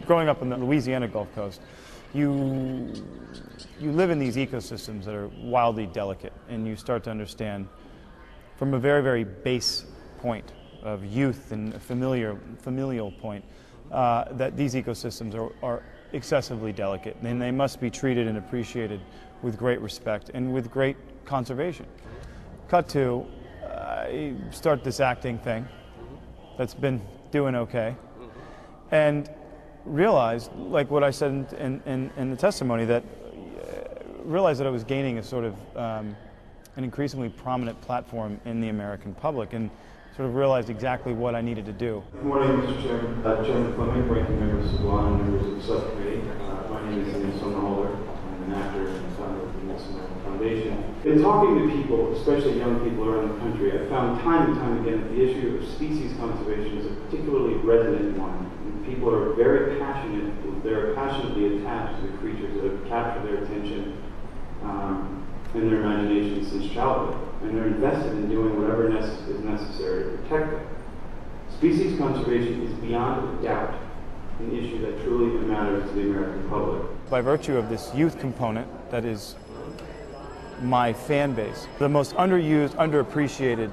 growing up in the Louisiana Gulf Coast, you live in these ecosystems that are wildly delicate, and you start to understand from a very, very base point of youth and a familial point that these ecosystems are excessively delicate, and they must be treated and appreciated with great respect and with great conservation. Cut to, I start this acting thing that's been doing okay, and realized, like what I said in the testimony, that realized that I was gaining a sort of an increasingly prominent platform in the American public, and sort of realized exactly what I needed to do. Good morning, Mr. Chairman. Chairman Fleming, ranking members of Sublime, members of the subcommittee. My name is Ian Sonderholder. I'm an actor and founder of the Nelson Mandela Foundation. In talking to people, especially young people around the country, I've found time and time again that the issue of species conservation is a particularly resonant one. People are very passionate, they're passionately attached to the creatures that have captured their attention and their imagination since childhood, and they're invested in doing whatever is necessary to protect them. Species conservation is beyond a doubt an issue that truly matters to the American public. By virtue of this youth component that is my fan base, the most underused, underappreciated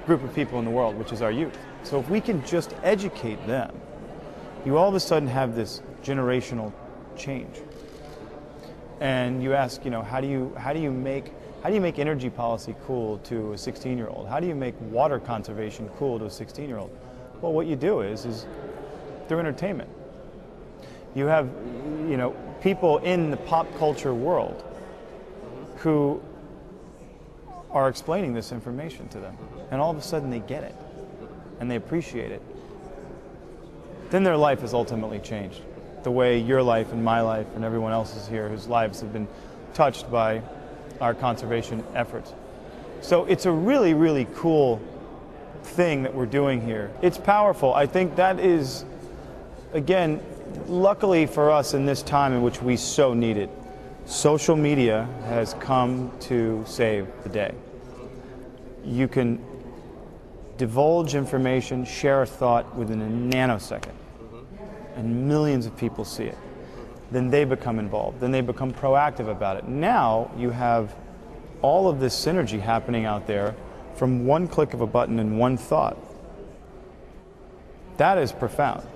group of people in the world, which is our youth. So if we can just educate them, you all of a sudden have this generational change. And you ask, how do you make energy policy cool to a 16-year-old? How do you make water conservation cool to a 16-year-old? Well, what you do is through entertainment. You have, people in the pop culture world who are explaining this information to them, and all of a sudden they get it and they appreciate it. Then their life is ultimately changed. The way your life and my life and everyone else's here whose lives have been touched by our conservation efforts. So it's a really, really cool thing that we're doing here. It's powerful. I think that is, again, luckily for us in this time in which we so need it, social media has come to save the day. You can divulge information, share a thought within a nanosecond, and millions of people see it. Then they become involved. Then they become proactive about it. Now you have all of this synergy happening out there from one click of a button and one thought. That is profound.